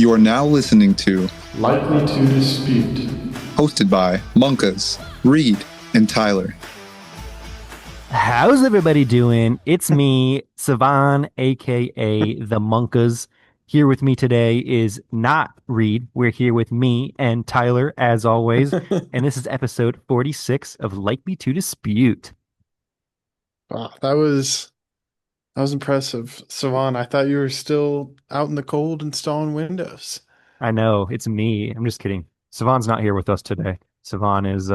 You are now listening to Likely to Dispute. hosted by Monkas, Reed, and Tyler. How's everybody doing? It's me, Savan, aka the Monkas. Here with me today is not Reed. We're here with me and Tyler, as always. And this is episode 46 of Likely to Dispute. Wow, that was impressive. Savan, I thought you were still out in the cold installing Windows. I know, it's me. I'm just kidding. Savan's not here with us today. Savan is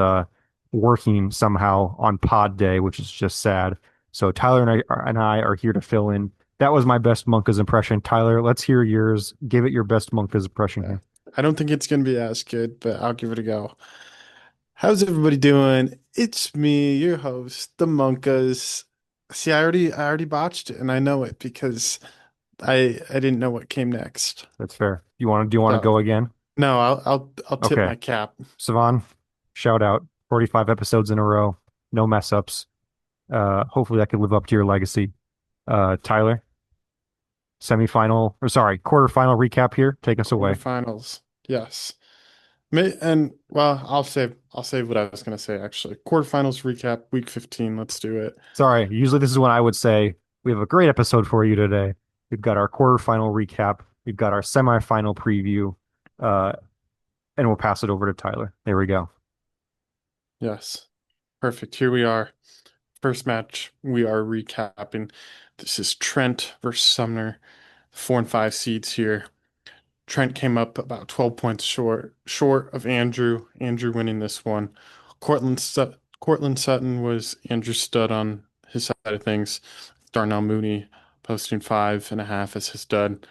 working somehow on pod day, which is just sad. So Tyler and I are here to fill in. That was my best Monka's impression. Tyler, let's hear yours. Give it your best Monka's impression Yeah. here. I don't think it's gonna be as good, but I'll give it a go. How's everybody doing? It's me, your host, the Monkas. See, I already botched it, and I know it because I didn't know what came next. That's fair. Do you want to So go again? no, I'll tip Okay. my cap. Savan, shout out. 45 episodes in a row. No mess ups. Hopefully that could live up to your legacy. Tyler, quarterfinal recap here. Take us away. Quarterfinals. Yes. And well, I'll save what I was gonna say actually. Quarterfinals recap, week 15. Let's do it. Sorry, usually this is when I would say we have a great episode for you today. We've got our quarterfinal recap, we've got our semifinal preview, uh, and we'll pass it over to Tyler. There we go. Yes. Perfect. Here we are. First match we are recapping. This is Trent versus Sumner. 4 and 5 seeds here. Trent came up about 12 points short of Andrew. Andrew winning this one. Cortland Sutton was Andrew's stud on his side of things. Darnell Mooney posting 5.5 as his stud.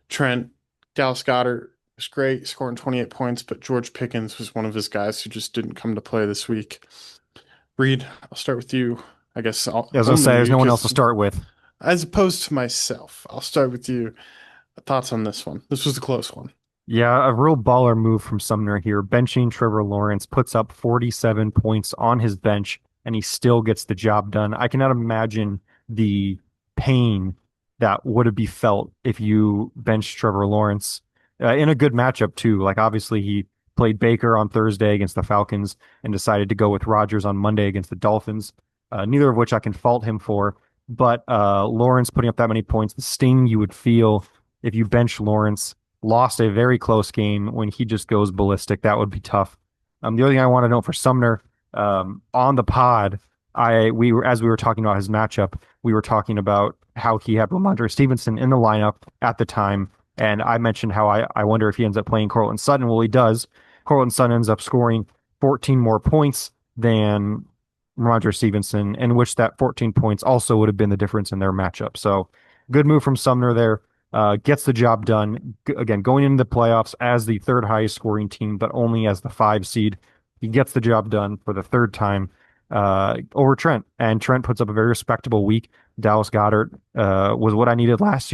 Trent, Dallas Goedert was great, scoring 28 points, but George Pickens was one of his guys who just didn't come to play this week. Reed, I'll start with you. I guess Yeah, I was gonna only say there's you, no one else to 'cause start with. as opposed to myself, I'll start with you. Thoughts on this one? This was a close one. Yeah, a real baller move from Sumner here. Benching Trevor Lawrence puts up 47 points on his bench, and he still gets the job done. I cannot imagine the pain that would be felt if you benched Trevor Lawrence in a good matchup too. Like obviously he played Baker on Thursday against the Falcons and decided to go with Rodgers on Monday against the Dolphins. Neither of which I can fault him for. But Lawrence putting up that many points, the sting you would feel if you bench Lawrence, lost a very close game when he just goes ballistic. That would be tough. The other thing I want to note for Sumner, on the pod, we were as we were talking about his matchup, we were talking about how he had Ramondre Stevenson in the lineup at the time, and I mentioned how I wonder if he ends up playing Cortland Sutton. Well, he does. Cortland Sutton ends up scoring 14 more points than Ramondre Stevenson, in which that 14 points also would have been the difference in their matchup. So good move from Sumner there. Gets the job done. Again, going into the playoffs as the third highest scoring team, but only as the 5 seed. He gets the job done for the third time over Trent. And Trent puts up a very respectable week. Dallas Goedert was what I needed last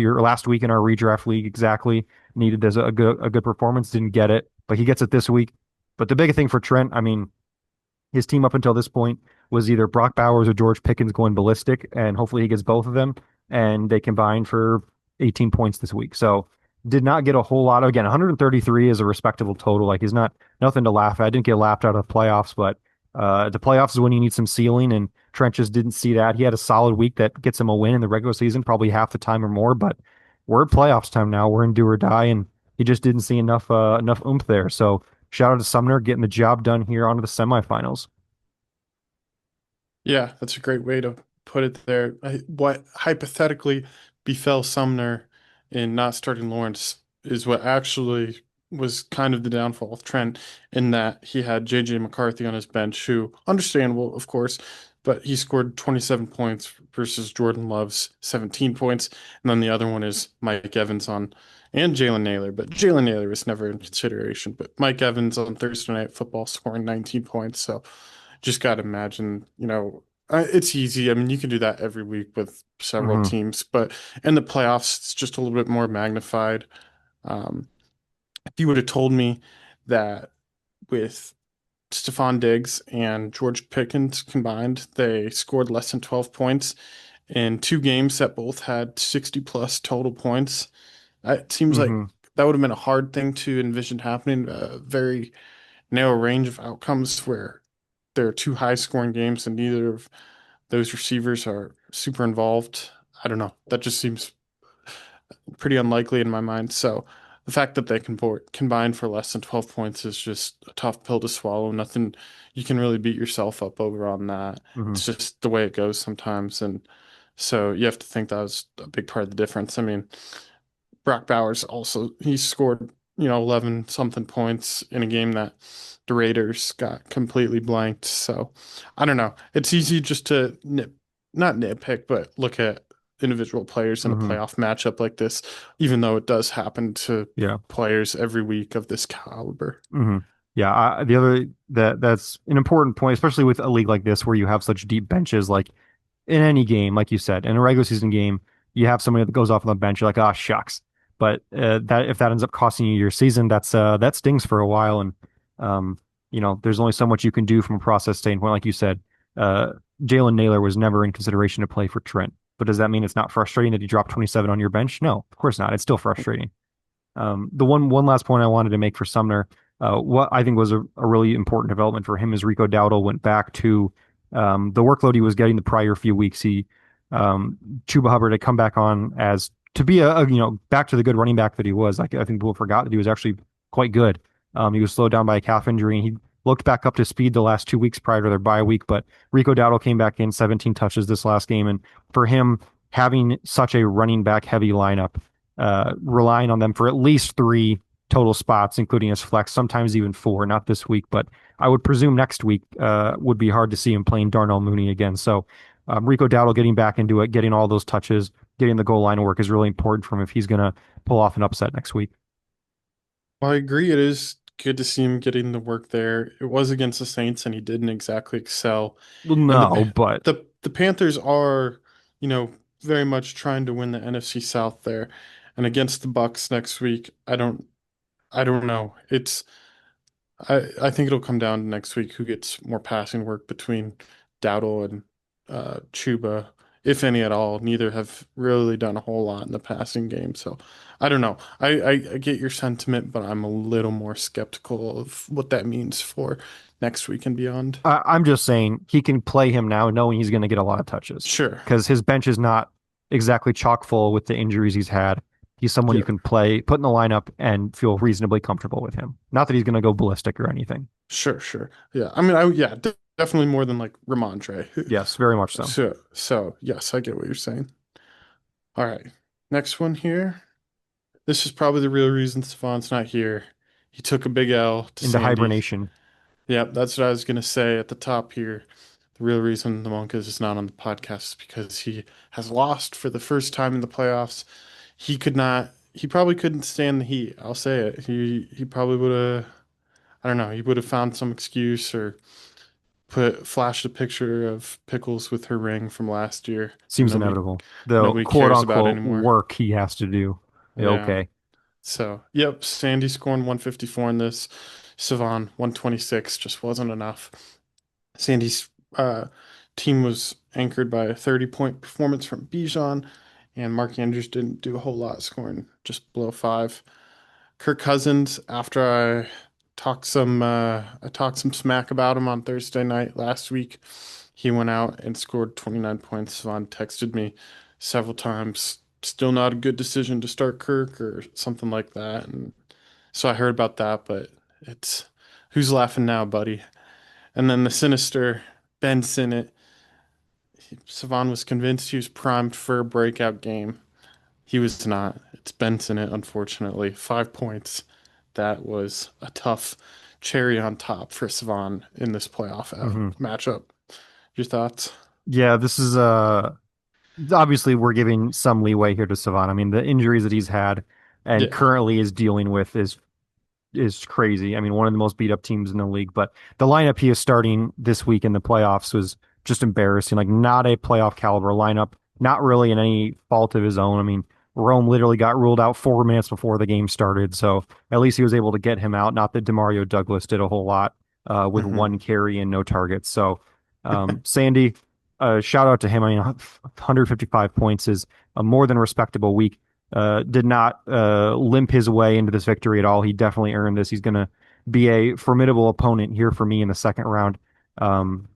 week in our redraft league. Exactly. Needed as a good performance. Didn't get it, but he gets it this week. But the big thing for Trent, I mean, his team up until this point was either Brock Bowers or George Pickens going ballistic, and hopefully he gets both of them, and they combine for 18 points this week. So did not get a whole lot. Again, 133 is a respectable total. Like he's not nothing to laugh at. Didn't get laughed out of the playoffs, but the playoffs is when you need some ceiling, and Trent just didn't see that. He had a solid week that gets him a win in the regular season, probably half the time or more. But we're at playoffs time now. We're in do or die, and he just didn't see enough oomph there. So shout out to Sumner getting the job done here onto the semifinals. Yeah, that's a great way to put it there. What hypothetically befell Sumner in not starting Lawrence is what actually was kind of the downfall of Trent in that he had JJ McCarthy on his bench, who, understandable, of course, but he scored 27 points versus Jordan Love's 17 points. And then the other one is Mike Evans on and Jalen Naylor, but Jalen Naylor was never in consideration. But Mike Evans on Thursday Night Football scoring 19 points. So just got to imagine, it's easy. I mean, you can do that every week with several Hmm. teams, but in the playoffs, it's just a little bit more magnified. Um, if you would have told me that with Stephon Diggs and George Pickens combined, they scored less than 12 points in 2 games that both had 60 plus total points, it seems like Hmm. that would have been a hard thing to envision happening. A very narrow range of outcomes where there are two high scoring games and neither of those receivers are super involved. I don't know. That just seems pretty unlikely in my mind. So the fact that they can combine for less than 12 points is just a tough pill to swallow. Nothing you can really beat yourself up over on that. Hmm. It's just the way it goes sometimes. And so you have to think that was a big part of the difference. I mean, Brock Bowers also, he scored, 11 something points in a game that the Raiders got completely blanked. So I don't know. It's easy just to not nitpick, but look at individual players in a Hmm. playoff matchup like this, even though it does happen to Yeah. players every week of this caliber. Hmm. Yeah. The other that's an important point, especially with a league like this where you have such deep benches. Like in any game, like you said, in a regular season game, you have somebody that goes off on the bench. You're like, oh shucks. But that if that ends up costing you your season, that stings for a while. And um, there's only so much you can do from a process standpoint. Like you said, uh, Jalen Naylor was never in consideration to play for Trent. But does that mean it's not frustrating that he dropped 27 on your bench? No, of course not. It's still frustrating. The one last point I wanted to make for Sumner, what I think was a really important development for him is Rico Dowdle went back to the workload he was getting the prior few weeks. Um, Chuba Hubbard had come back on as to be back to the good running back that he was. Like I think people forgot that he was actually quite good. He was slowed down by a calf injury, and he looked back up to speed the last 2 weeks prior to their bye week. But Rico Dowdle came back in 17 touches this last game, and for him having such a running back heavy lineup, relying on them for at least three total spots, including his flex, sometimes even four, not this week, but I would presume next week would be hard to see him playing Darnell Mooney again. So Rico Dowdle getting back into it, getting all those touches, getting the goal line work is really important for him if he's going to pull off an upset next week. Well, I agree. It is good to see him getting the work there. It was against the Saints, and he didn't exactly excel. Well, And no, but the Panthers are, you know, very much trying to win the NFC South there. And against the Bucks next week, I don't know. I think it'll come down to next week who gets more passing work between Dowdle and Chuba, if any at all. Neither have really done a whole lot in the passing game, so I don't know. I get your sentiment, but I'm a little more skeptical of what that means for next week and beyond. I'm just saying he can play him now knowing he's going to get a lot of touches Sure. because his bench is not exactly chock full with the injuries he's had. He's someone you Yeah. can play, put in the lineup, and feel reasonably comfortable with him. Not that he's going to go ballistic or anything. Sure. Sure. Yeah. I mean, yeah, definitely more than like Ramondre. Yes, very much so. So yes, I get what you're saying. All right. Next one here. This is probably the real reason Stefan's not here. He took a big L to Into Sandy. hibernation. Yep, that's what I was gonna say at the top here. The real reason the Monkas is not on the podcast is because he has lost for the first time in the playoffs. He probably couldn't stand the heat. I'll say it. He probably would have, I don't know, he would have found some excuse or flashed a picture of Pickles with her ring from last year that Seems inevitable. The nobody quote cares about unquote anymore. work he has to do. Yeah, Yeah. okay. So, yep, Sandy scoring 154 in this. Savon 126 just wasn't enough. Sandy's team was anchored by a 30-point performance from Bijan, and Mark Andrews didn't do a whole lot, scoring just below five. Kirk Cousins, after I talked some smack about him on Thursday night last week, he went out and scored 29 points. Savon texted me several times, still not a good decision to start Kirk or something like that. And so I heard about that, but it's who's laughing now, buddy? And then the sinister Ben Sinnott, Savon was convinced he was primed for a breakout game. He was not. It's Ben Sinnott, unfortunately. 5 points. That was a tough cherry on top for Savon in this playoff Hmm. matchup. Your thoughts? Yeah, this is obviously we're giving some leeway here to Savant. I mean, the injuries that he's had and Yeah. currently is dealing with is crazy. I mean, one of the most beat up teams in the league, but the lineup he is starting this week in the playoffs was just embarrassing. Like not a playoff caliber lineup, not really in any fault of his own. I mean, Rome literally got ruled out 4 minutes before the game started, so at least he was able to get him out. Not that Demario Douglas did a whole lot with Hmm. one carry and no targets. So Sandy, shout out to him. I mean, 155 points is a more than respectable week. did not limp his way into this victory at all. He definitely earned this. He's going to be a formidable opponent here for me in the second round. Um,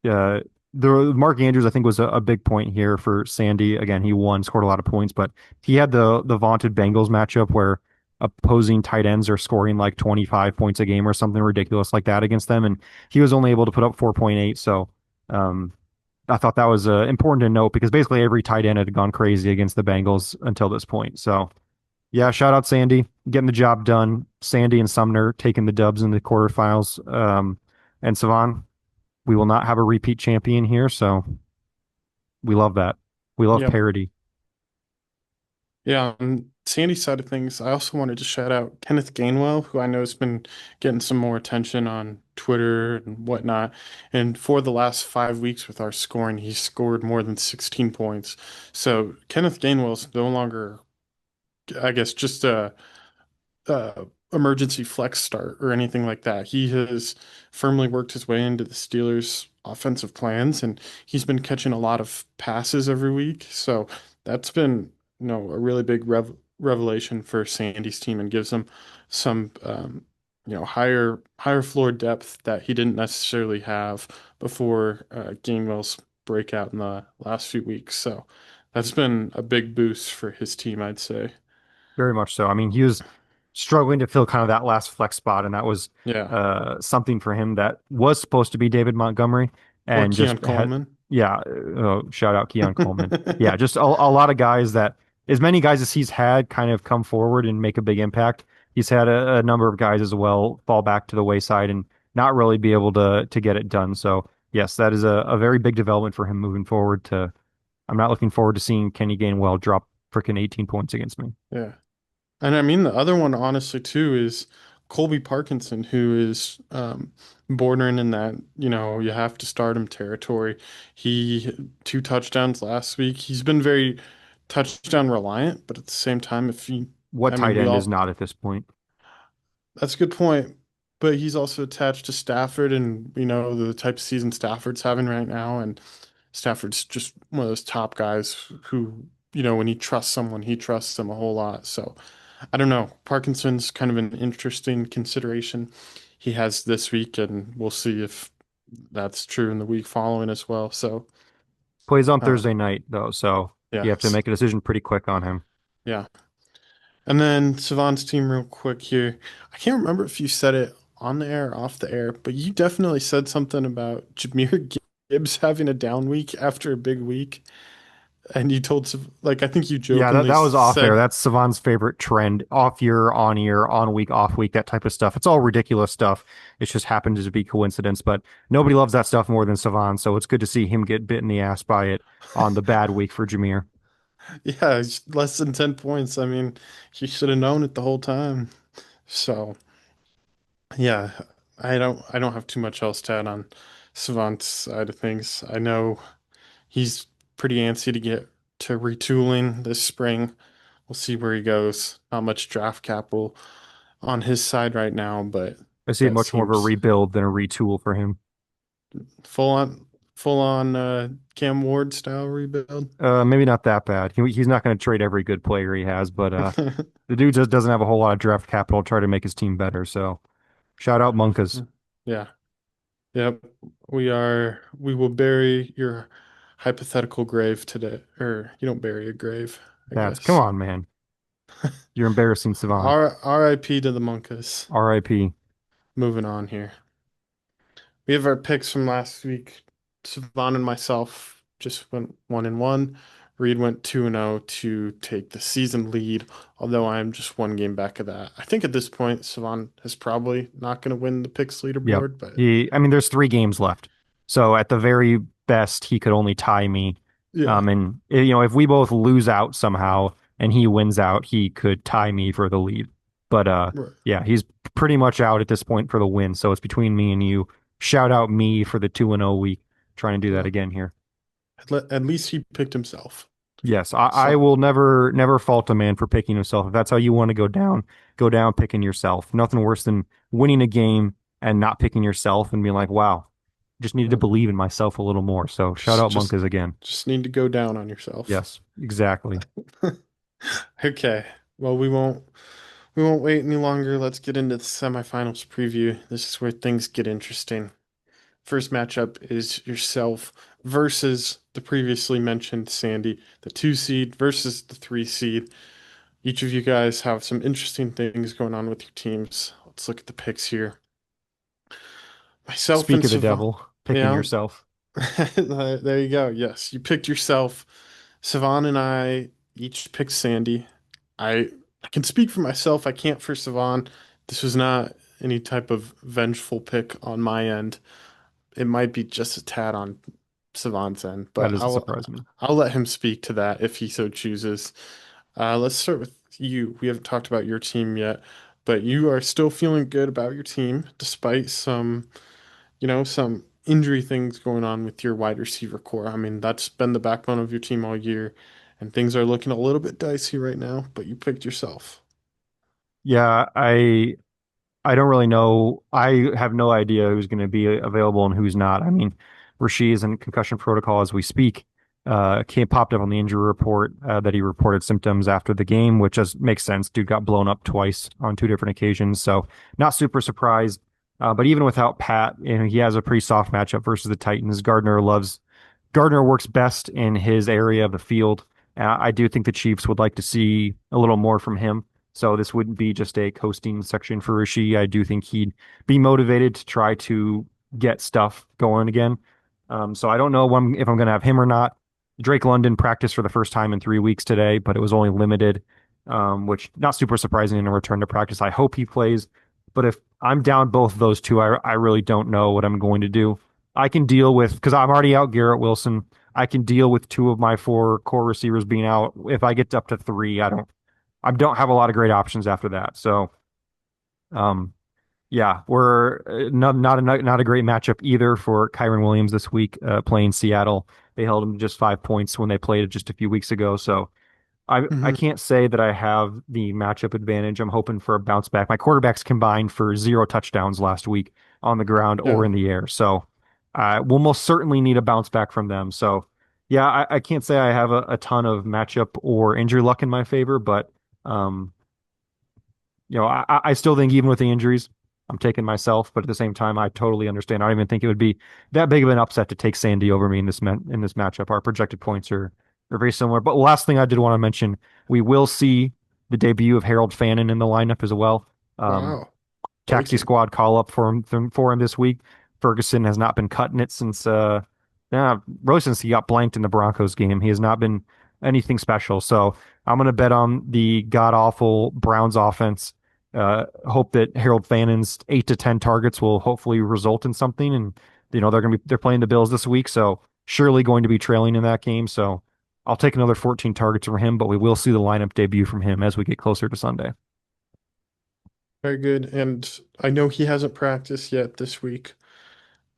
uh, the Mark Andrews, I think, was a big point here for Sandy. Again, he won, scored a lot of points, but he had the vaunted Bengals matchup where opposing tight ends are scoring like 25 points a game or something ridiculous like that against them, and he was only able to put up 4.8. So um, I thought that was important to note because basically every tight end had gone crazy against the Bengals until this point. So yeah, shout out Sandy getting the job done. Sandy and Sumner taking the dubs in the quarterfinals. And Savan, we will not have a repeat champion here, so we love that. We love Yep. parity. Yeah, on Sandy's side of things, I also wanted to shout out Kenneth Gainwell, who I know has been getting some more attention on Twitter and whatnot. And for the last 5 weeks with our scoring, he's scored more than 16 points. So Kenneth Gainwell's no longer, I guess, just a emergency flex start or anything like that. He has firmly worked his way into the Steelers' offensive plans, and he's been catching a lot of passes every week. So that's been, a really big revelation for Sandy's team and gives them some, higher floor depth that he didn't necessarily have before Gainwell's breakout in the last few weeks. So that's been a big boost for his team, I'd say. Very much so. I mean, he was struggling to fill kind of that last flex spot, and that was Yeah. something for him that was supposed to be David Montgomery, Or and Keon just had, Coleman. yeah, shout out Keon Coleman. Yeah, just a lot of guys that, as many guys as he's had kind of come forward and make a big impact. He's had a number of guys as well fall back to the wayside and not really be able to get it done. So yes, that is a very big development for him moving forward. I'm not looking forward to seeing Kenny Gainwell drop freaking 18 points against me. Yeah. And I mean, the other one, honestly, too, is Colby Parkinson, who is bordering in that, you have to start him territory. He 2 touchdowns last week. He's been very touchdown reliant, but at the same time, What I mean, tight end is not at this point? that's a good point. But he's also attached to Stafford and, the type of season Stafford's having right now. And Stafford's just one of those top guys who, when he trusts someone, he trusts them a whole lot. So I don't know. Parkinson's kind of an interesting consideration he has this week, and we'll see if that's true in the week following as well. So, Plays on uh, Thursday night though, so you have to yes, make a decision pretty quick on him. yeah. And then Savant's team, real quick here. I can't remember if you said it on the air or off the air, but you definitely said something about Jameer Gibbs having a down week after a big week. And you told, like, I think you Yeah, that, jokingly that was off air. said, That's Savant's favorite trend. Off year, on week, off week, that type of stuff. It's all ridiculous stuff. It just happened to be coincidence, but nobody loves that stuff more than Savant, so it's good to see him get bit in the ass by it on the bad week for Jameer. yeah, it's less than 10 points. I mean, he should have known it the whole time. So, yeah, I don't have too much else to add on Savant's side of things. I know he's pretty antsy to get to retooling this spring. We'll see where he goes. Not much draft capital on his side right now, but I see it that much more of a seems rebuild than a retool for him. full on Cam Ward style rebuild. Maybe not that bad. He's not going to trade every good player he has, but the dude just doesn't have a whole lot of draft capital to try to make his team better. So shout out Monkas. Yeah. Yep. We will bury your hypothetical grave today. Or you don't bury a grave, I Come guess. on, man. You're embarrassing Savant. R.I.P. to the Monkas. R.I.P. Moving on here. We have our picks from last week. Savon and myself just went 1-1. Reed went 2-0 to take the season lead, although I am just one game back of that. I think at this point, Savon is probably not going to win the picks Yep. leaderboard, but I mean, there's 3 games left. So at the very best, he could only tie me. yeah, And if we both lose out somehow and he wins out, he could tie me for the lead. But right. yeah, he's pretty much out at this point for the win. So it's between me and you. Shout out me for the 2-0 week. Trying to do that Yeah. again here. At least he picked himself. Yes, I So, will never fault a man for picking himself. If that's how you want to go down picking yourself. Nothing worse than winning a game and not picking yourself and being like, wow, just needed to uh, believe in myself a little more. So shout just out just Monkas again. just need to go down on yourself. Yes, exactly. Okay. Well, we won't wait any longer. Let's get into the semifinals preview. This is where things get interesting. First matchup is yourself versus the previously mentioned Sandy, the 2 seed versus the 3 seed. Each of you guys have some interesting things going on with your teams. Let's look at the picks here. Myself Speak and of the Savant. devil, picking Yeah, yourself. there you go. Yes, you picked yourself. Savant and I each picked Sandy. I I can speak for myself. I can't for Savant. This was not any type of vengeful pick on my end. It might be just a tad on Savant's end, That but doesn't I'll surprise me. I'll let him speak to that if he so chooses. Let's start with you. We haven't talked about your team yet, but you are still feeling good about your team despite some injury things going on with your wide receiver core. I mean, that's been the backbone of your team all year, and things are looking a little bit dicey right now, but you picked yourself. Yeah, I don't really know. I have no idea who's going to be available and who's not. I mean, Rasheed is in concussion protocol as we speak. Came popped up on the injury report that he reported symptoms after the game, which just makes sense. Dude got blown up twice on two different occasions, so not super surprised. But even without Pat, he has a pretty soft matchup versus the Titans. Gardner works best in his area of the field. I do think the Chiefs would like to see a little more from him. So this wouldn't be just a coasting section for Rishi. I do think he'd be motivated to try to get stuff going again. So I don't know if I'm going to have him or not. Drake London practiced for the first time in 3 weeks today, but it was only limited, which not super surprising in a return to practice. I hope he plays, but if I'm down both of those two, I really don't know what I'm going to do. I can deal with because I'm already out Garrett Wilson. I can deal with two of my four core receivers being out. If I get up to three, I don't have a lot of great options after that. So, um, yeah, we're not a great matchup either for Kyron Williams this week, playing Seattle. They held him to just 5 points when they played it just a few weeks ago. So I Hmm. can't say that I have the matchup advantage. I'm hoping for a bounce back. My quarterbacks combined for 0 touchdowns last week on the ground or Yeah, in the air. So we'll most certainly need a bounce back from them. So yeah, I can't say I have a ton of matchup or injury luck in my favor, but um, I still think even with the injuries, I'm taking myself. But at the same time, I totally understand. I don't even think it would be that big of an upset to take Sandy over me in this matchup. Our projected points are very similar. But last thing I did want to mention, we will see the debut of Harold Fannin in the lineup as well. Um, wow, Taxi breaking. squad call up for him this week. Ferguson has not been cutting it since really since he got blanked in the Broncos game. He has not been anything special. So I'm gonna bet on the god awful Browns offense. Hope that Harold Fannin's 8 to 10 targets will hopefully result in something. And they're playing the Bills this week, so surely going to be trailing in that game. So I'll take another 14 targets from him, but we will see the lineup debut from him as we get closer to Sunday. Very good. And I know he hasn't practiced yet this week,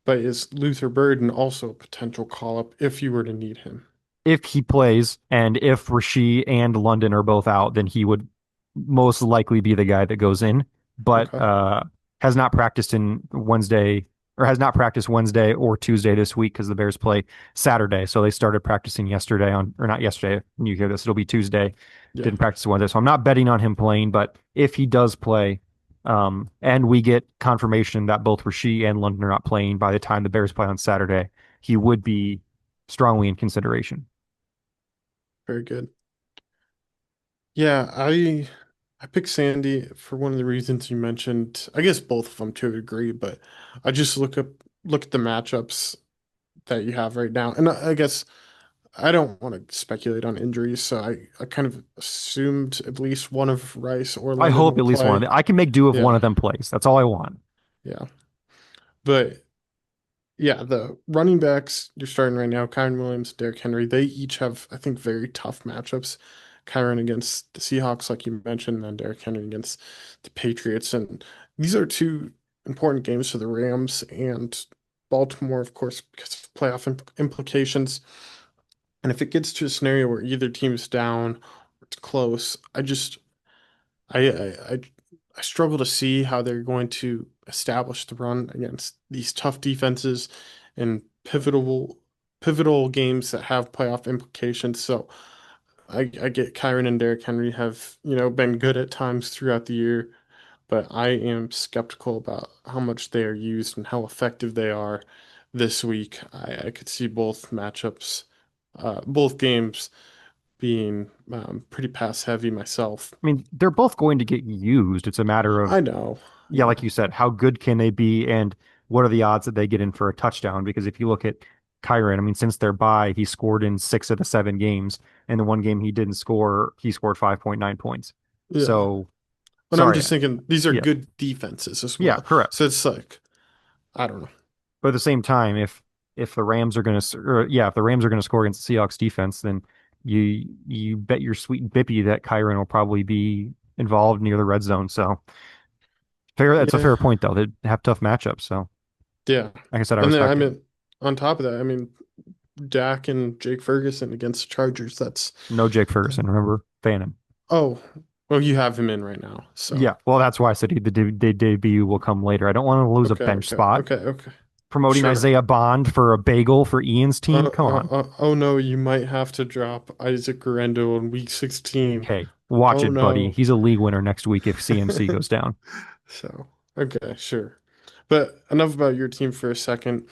but is Luther Burden also a potential call up if you were to need him? If he plays and if Rasheed and London are both out, then he would most likely be the guy that goes in, but Okay. has not practiced has not practiced Wednesday or Tuesday this week because the Bears play Saturday. So they started practicing yesterday or not yesterday. When you hear this, it'll be Tuesday. Yeah, Didn't practice Wednesday. So I'm not betting on him playing, but if he does play, and we get confirmation that both Rasheed and London are not playing by the time the Bears play on Saturday, he would be strongly in consideration. very good. Yeah, I picked Sandy for one of the reasons you mentioned. I guess both of them to a degree, but I just look at the matchups that you have right now, and I guess I don't want to speculate on injuries, so I kind of assumed at least one of Rice or I London hope will at least one of play. them. I can make do if one Yeah, of them plays. That's all I want. yeah, but yeah, the running backs you're starting right now, Kyron Williams, Derrick Henry, they each have, I think, very tough matchups. Kyron against the Seahawks, like you mentioned, and then Derrick Henry against the Patriots. And these are two important games for the Rams and Baltimore, of course, because of playoff implications. And if it gets to a scenario where either team is down or it's close, I I struggle to see how they're going to establish the run against these tough defenses and pivotal games that have playoff implications. So I get Kyron and Derrick Henry have, been good at times throughout the year, but I am skeptical about how much they are used and how effective they are this week. I could see both matchups, both games being pretty pass heavy myself. I mean, they're both going to get used. It's a matter of, I know. yeah, Yeah. like you said, how good can they be and what are the odds that they get in for a touchdown? Because if you look at Kyron, I mean, since their bye, he scored in 6 of the 7 games. And the one game he didn't score, he scored 5.9 points. Yeah. So, And I'm sorry. just thinking these are Yeah. good defenses as Yeah, well. correct. So it's like, I don't know. But at the same time, if the Rams are going to, yeah, if the Rams are going to score against the Seahawks defense, then you bet your sweet bippy that Kyron will probably be involved near the red zone. So fair, that's a Yeah. fair point though. They have tough matchups. So Yeah. like I said, I And then, I respect it. mean, on top of that, I mean, Dak and Jake Ferguson against the Chargers. No Jake Uh, Ferguson, remember? Fanning. oh, well, you have him in right now. So, Yeah, well, that's why I said the debut will come later. I don't want to lose a okay, bench okay, spot. okay, okay. Promoting Sure. Isaiah Bond for a bagel for Ian's team. Come on. Oh no, you might have to drop Isaac Guerrero in week 16. Hey, watch Oh it, buddy. no. He's a league winner next week if CMC goes down. So, okay, sure. But enough about your team for a second.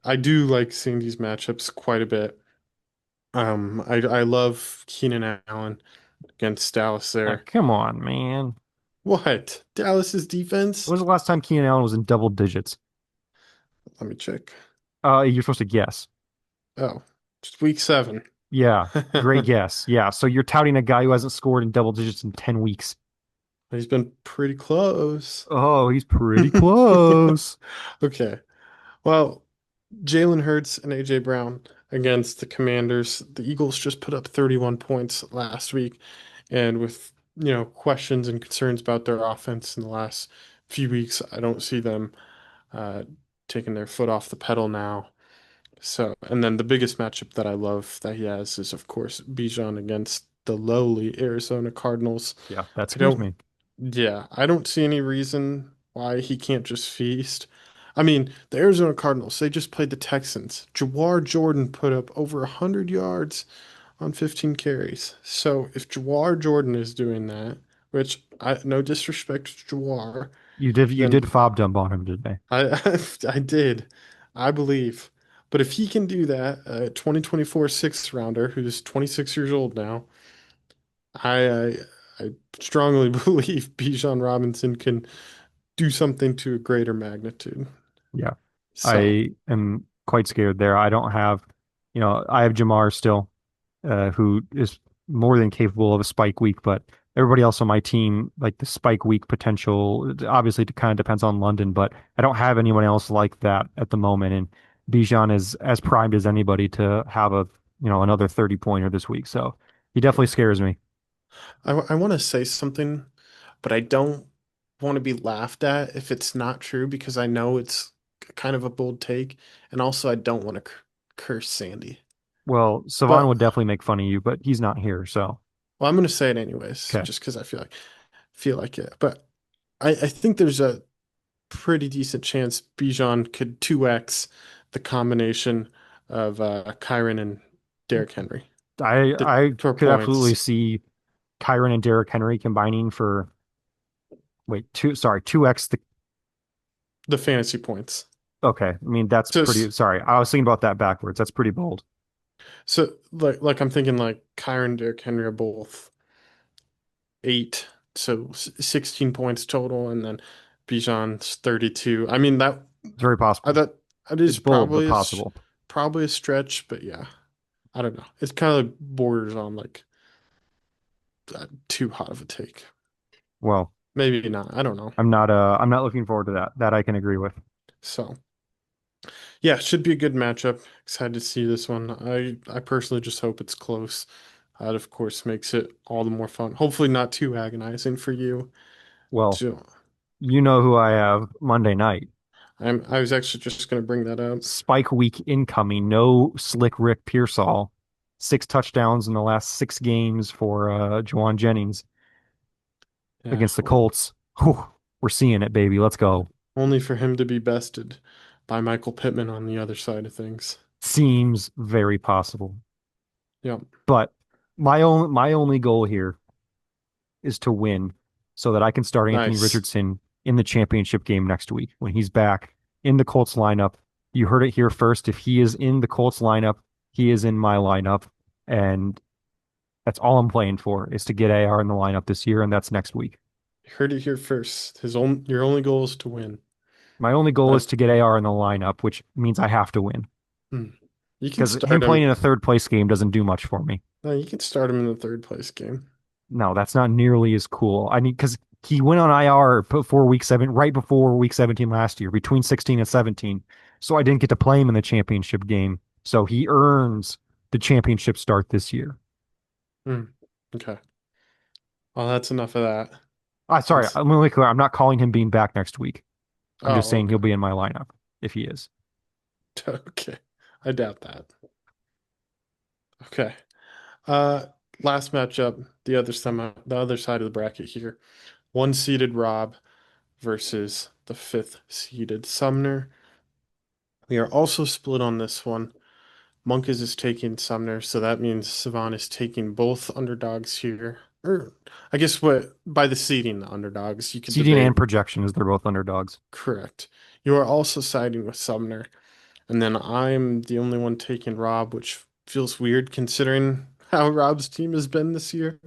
I do like seeing these matchups quite a bit. I love Keenan Allen against Dallas there. Come on, man. What? Dallas's When defense? was the last time Keenan Allen was in double digits? Let me check. You're supposed to guess. Oh, just week 7. Yeah, great guess. Yeah, so you're touting a guy who hasn't scored in double digits in 10 weeks. He's been pretty close. Oh, he's pretty close. Okay. Well, Jalen Hurts and AJ Brown against the Commanders. The Eagles just put up 31 points last week, and with, questions and concerns about their offense in the last few weeks, I don't see them uh, taking their foot off the pedal now. So, and then the biggest matchup that I love that he has is, of course, Bijan against the lowly Arizona Cardinals. Yeah, that I scares don't, me. yeah, I don't see any reason why he can't just feast. I mean, the Arizona Cardinals, they just played the Texans. Jawar Jordan put up over 100 yards on 15 carries. So if Jawar Jordan is doing that, which no disrespect to Jawar, You did then fob dump on him today. I did, I believe. But if he can do that, a 2024 sixth rounder who's 26 years old now, I I strongly believe Bijan Robinson can do something to a greater magnitude. Yeah. So, I am quite scared there. I don't have, I have Jamar still, who is more than capable of a spike week, but everybody else on my team, like the spike week potential, obviously it kind of depends on London, but I don't have anyone else like that at the moment. And Bijan is as primed as anybody to have another 30 pointer this week. So he definitely yeah. scares me. I want to say something, but I don't want to be laughed at if it's not true because I know it's kind of a bold take, and also I don't want to curse Sandy. Well, Savan But would definitely make fun of you, but he's not here. So, well, I'm going to say it anyways, okay. just because I feel like it. But I think there's a pretty decent chance Bijan could 2x the combination of Kyron and Derrick Henry. The I per could absolutely points, see Kyron and Derrick Henry combining for wait, 2x the the fantasy points. okay. I mean, that's So pretty sorry. I was thinking about that backwards. That's pretty bold. so like I'm thinking like Kyron and Derrick Henry are both 8, so 16 points total, and then Bijan's 32. I mean that It's very I possible. thought that It's is bold but possible. probably a stretch, but yeah, I don't know. It's kind of borders on like too hot of a take. Well, Maybe not. I don't know. I'm not looking forward to that. That I can agree with. So yeah, should be a good matchup. Excited to see this one. I personally just hope it's close. That of course makes it all the more fun. Hopefully not too agonizing for you. Well, So you know who I have Monday night. I was actually just gonna bring that up. Spike week incoming. No slick Rick Pearsall. 6 touchdowns in the last 6 games for Juwan Jennings Yeah, against the well, Colts. Whew, we're seeing it, baby. Let's go. only for him to be bested by Michael Pittman on the other side of things. Seems very possible. Yeah. But my only goal here is to win so that I can start Anthony Nice. Richardson in the championship game next week when he's back in the Colts lineup. You heard it here first. If he is in the Colts lineup, he is in my lineup. And that's all I'm playing for is to get AR in the lineup this year, and that's next week. You heard it here first. Your only goal is to win. My only goal is But to get AR in the lineup, which means I have to win. hmm, you can Because him start playing him. in a third place game doesn't do much for me. No, you can start him in the third place game. No, that's not nearly as cool. I need because he went on IR before week seven, right before week 17 last year, between 16 and 17. So I didn't get to play him in the championship game. So he earns the championship start this year. Hmm. Okay. Well, that's enough of that. Sorry, Let's. I'm really clear. I'm not calling him being back next week. I'm just Oh, saying he'll okay. be in my lineup if he is. Okay. I doubt that. Okay. Uh, Last matchup, the other side of the bracket here. One seeded Rob versus the fifth seeded Sumner. We are also split on this one. Monkas is taking Sumner, so that means Savan is taking both underdogs here. Or I guess what by the seeding the underdogs, you could Seeding debate. and projection is they're both underdogs. Correct. You are also siding with Sumner. And then I'm the only one taking Rob, which feels weird considering how Rob's team has been this year.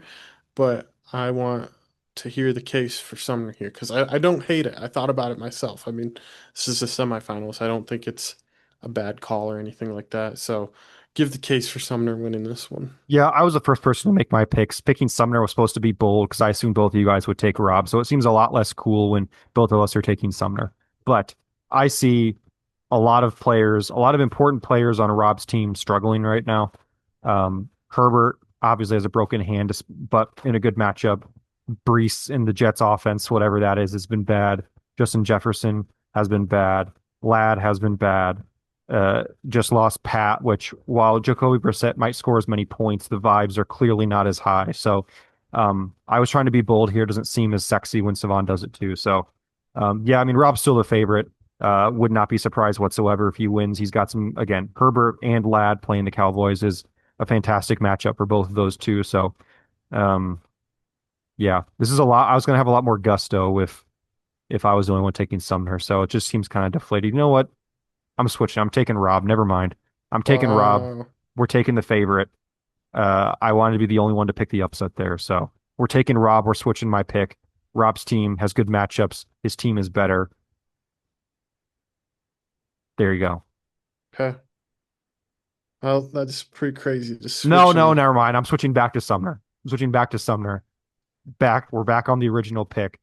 But I want to hear the case for Sumner here because I don't hate it. I thought about it myself. I mean, this is the semifinals. I don't think it's a bad call or anything like that. So give the case for Sumner winning this one. Yeah, I was the first person to make my picks. Picking Sumner was supposed to be bold because I assumed both of you guys would take Rob. So it seems a lot less cool when both of us are taking Sumner. But I see a lot of players, a lot of important players on Rob's team struggling right now. Herbert obviously has a broken hand, but in a good matchup. Brees in the Jets offense, whatever that is, has been bad. Justin Jefferson has been bad. Ladd has been bad. Just lost Pat, which while Jacoby Brissett might score as many points, the vibes are clearly not as high. So I was trying to be bold here. Doesn't seem as sexy when Savon does it too. So yeah, I mean, Rob's still the favorite. Would not be surprised whatsoever if he wins. He's got some, again, Herbert and Ladd playing the Cowboys is a fantastic matchup for both of those two. So um, yeah, this is a lot. I was going to have a lot more gusto if I was the only one taking Sumner. So it just seems kind of deflated. You know what? I'm switching. I'm taking Rob. Never mind. I'm taking Rob. Wow. We're taking the favorite. I wanted to be the only one to pick the upset there. So we're taking Rob. We're switching my pick. Rob's team has good matchups. His team is better. There you go. Okay. Well, that's pretty crazy to No, switch no, and never mind. I'm switching back to Sumner. I'm switching back to Sumner. We're back on the original pick.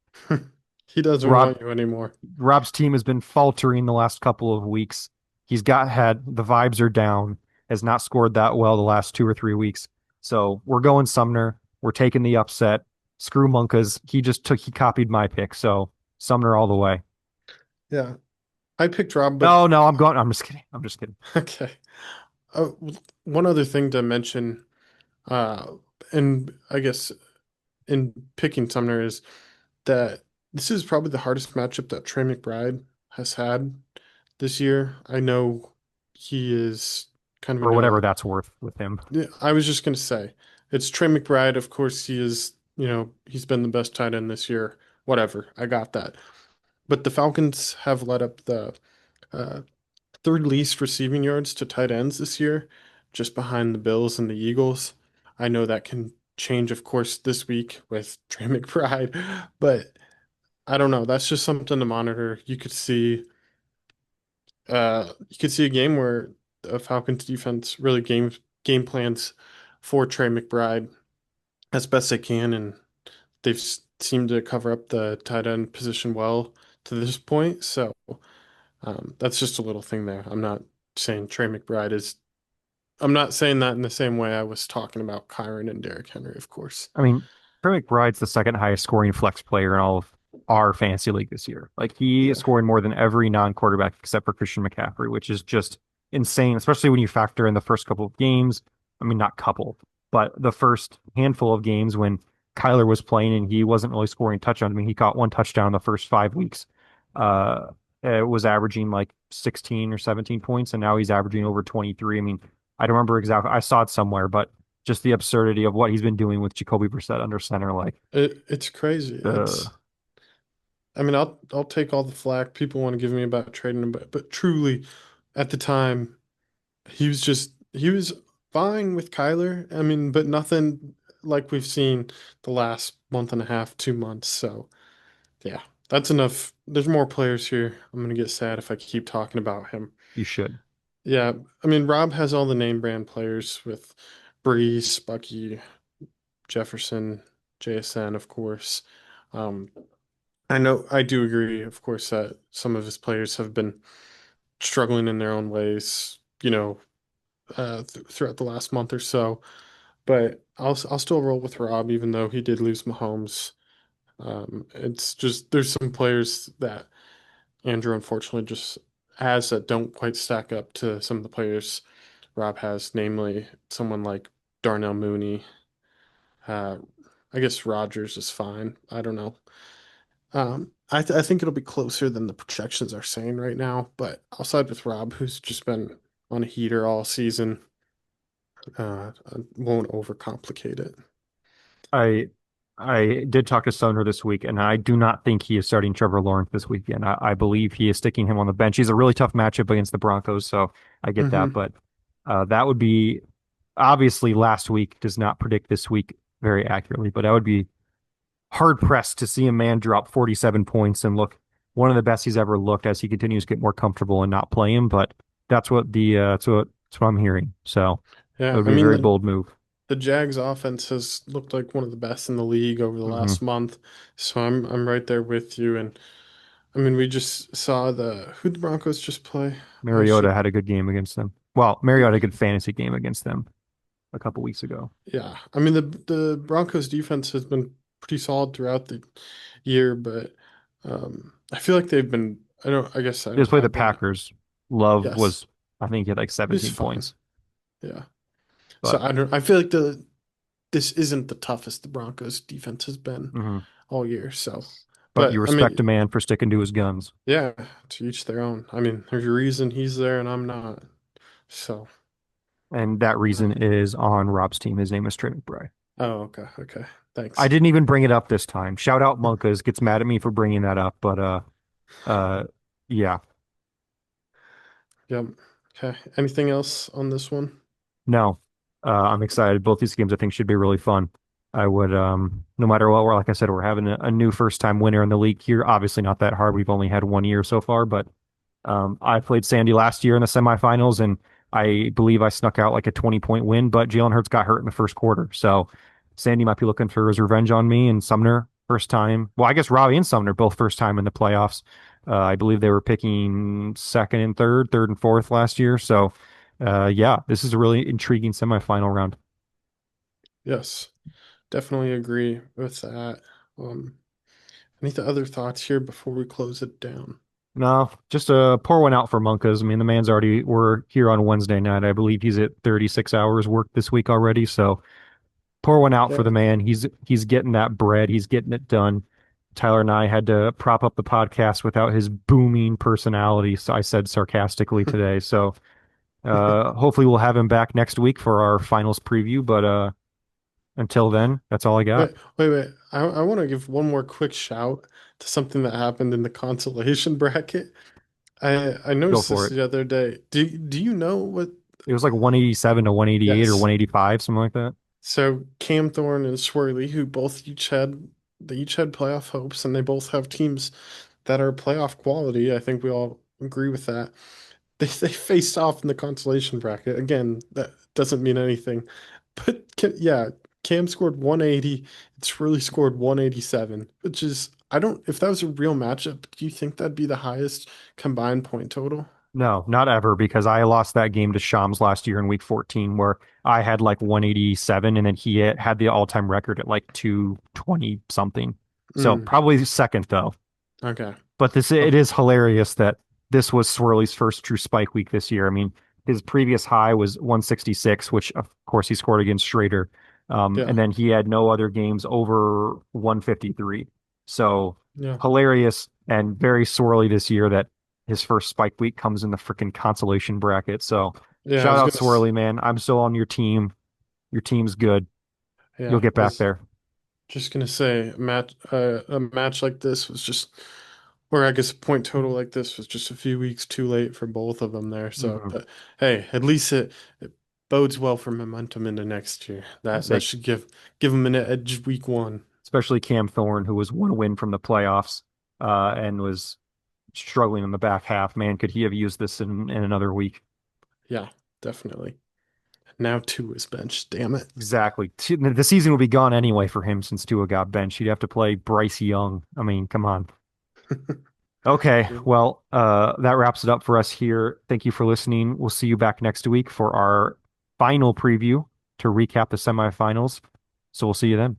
he doesn't Rob, want you anymore. Rob's team has been faltering the last couple of weeks. He's got had the vibes are down, has not scored that well the last 2 or 3 weeks. So we're going Sumner. We're taking the upset. Screw Monkas. He copied my pick. So Sumner all the way. Yeah. I picked Rob, but No, no, I'm going. I'm just kidding. I'm just kidding. okay. Oh, one other thing to mention, uh, and I guess in picking Sumner is that this is probably the hardest matchup that Trey McBride has had this year. I know he is kind of For in whatever a. that's worth with him. Yeah, I was just gonna say it's Trey McBride. Of course, he is. He's been the best tight end this year. Whatever, I got that. But the Falcons have led up the uh, third least receiving yards to tight ends this year, just behind the Bills and the Eagles. I know that can change, of course, this week with Trey McBride, but I don't know. That's just something to monitor. You could see a game where the Falcons defense really game plans for Trey McBride as best they can, and seemed to cover up the tight end position well to this point. So that's just a little thing there. Saying Trey McBride is. I'm not saying that in the same way I was talking about Kyron and Derrick Henry, of course. I mean, Trey McBride's the second highest scoring flex player in all of our fantasy league this year. Like he is Yeah. scoring more than every non-quarterback except for Christian McCaffrey, which is just insane, especially when you factor in the first couple of games. I mean, not couple, but the first handful of games when Kyler was playing and he wasn't really scoring touchdowns. I mean, he caught one touchdown in the first 5 weeks. Uh, it was averaging like 16 or 17 points, and now he's averaging over 23. I mean, I don't remember exactly. I saw it somewhere, but just the absurdity of what he's been doing with Jacoby Brissett under center. Like, It's crazy. uh, I mean, I'll take all the flack people want to give me about trading him, but truly, at the time, he was fine with Kyler. I mean, but nothing like we've seen the last month and a half, 2 months. So yeah, that's enough. There's more players here. I'm gonna get sad if I keep talking about him. you should. Yeah, I mean, Rob has all the name brand players with Brees, Bucky, Jefferson, JSN, of course. Um, I know I do agree, of course, that some of his players have been struggling in their own ways, throughout the last month or so. But I'll still roll with Rob, even though he did lose Mahomes. It's just there's some players that Andrew unfortunately just has that don't quite stack up to some of the players Rob has, namely someone like Darnell Mooney. Uh, I guess Rodgers is fine. I don't know. I think it'll be closer than the projections are saying right now, but I'll side with Rob, who's just been on a heater all season. I won't overcomplicate it. I I did talk to Sumner this week, and I do not think he is starting Trevor Lawrence this weekend. I believe he is sticking him on the bench. He's a really tough matchup against the Broncos, so I get that. Hmm. But that would be obviously last week does not predict this week very accurately, but I would be hard pressed to see a man drop 47 points and look one of the best he's ever looked as he continues to get more comfortable and not play him. But that's what I'm hearing. So it Yeah, would I be a mean very bold move. the Jags offense has looked like one of the best in the league over the Hmm. last month, so I'm right there with you. And I mean, we just saw who the Broncos just play. I Mariota should, had a good game against them. Well, Mariota had a good fantasy game against them a couple weeks ago. yeah. I mean, the Broncos defense has been pretty solid throughout the year, but I feel like they've been. I guess They just played the I've been. Packers. Love Yes, was, I think, he had like he's 17 fine. points. Yeah. So But I feel like this isn't the toughest the Broncos defense has been mhm. all year. So, But you but I respect a mean, man for sticking to his guns. yeah, to each their own. I mean, there's a reason he's there and I'm not. So, And that uh, reason is on Rob's team. His name is Trent McBride. oh, okay, okay. I Thanks. didn't even bring it up this time. Shout out Monkas gets mad at me for bringing that up, but uh yeah. Yep. Okay. Anything else on this one? No. I'm excited. Both these games I think should be really fun. I would no matter what, we're like I said, we're having a new first time winner in the league here. Obviously not that hard. We've only had 1 year so far, but I played Sandy last year in the semifinals, and I believe I snuck out like a 20-point win, but Jalen Hurts got hurt in the first quarter. So Sandy might be looking for his revenge on me, and Sumner, first time. Well, I guess Robbie and Sumner, both first time in the playoffs. I believe they were picking second and third and fourth last year. So, yeah, this is a really intriguing semifinal round. Yes, definitely agree with that. Um, any other thoughts here before we close it down? No, just pour one out for Monkas. I mean, the man's already, we're here on Wednesday night. I believe he's at 36 hours work this week already. So, pour one out for Yeah. the man. He's getting that bread. He's getting it done. Tyler and I had to prop up the podcast without his booming personality. So I said sarcastically today. So hopefully we'll have him back next week for our finals preview. But until then, that's all I got. Wait. I want to give one more quick shout to something that happened in the consolation bracket. I Go noticed for this it. the other day. Do you know what? It was like 187 to 188 or Yes. 185, something like that. So Cam Thorne and Swirly, who they each had playoff hopes, and they both have teams that are playoff quality. I think we all agree with that. They faced off in the consolation bracket. Again, that doesn't mean anything. But yeah, Cam scored 180. It's really scored 187, which is I don't if that was a real matchup, do you think that'd be the highest combined point total? No, not ever, because I lost that game to Shams last year in week 14, where I had like 187, and then he had the all-time record at like 220 something. So Mm, probably second though. okay. But this Oh, it is hilarious that this was Swirly's first true spike week this year. I mean, his previous high was 166, which of course he scored against Schrader. yeah. And then he had no other games over 153. So Yeah. hilarious and very Swirly this year that his first spike week comes in the freaking consolation bracket. So Yeah, I shout was out gonna s- Swirly, man. I'm still on your team. Your team's good. Yeah, You'll get I back was there. just gonna say a match like this was just, or I guess a point total like this was just a few weeks too late for both of them there. So, Mhm. but hey, at least it bodes well for momentum into next year. I'll That say, should give them an edge week one. especially Cam Thorne, who was one win from the playoffs, and was struggling in the back half. Man, could he have used this in another week? Yeah, definitely. Now two is benched. Damn it. Exactly. The season will be gone anyway for him since Tua got benched. He'd have to play Bryce Young. I mean, come on. Okay, well, that wraps it up for us here. Thank you for listening. We'll see you back next week for our final preview to recap the semifinals. So we'll see you then.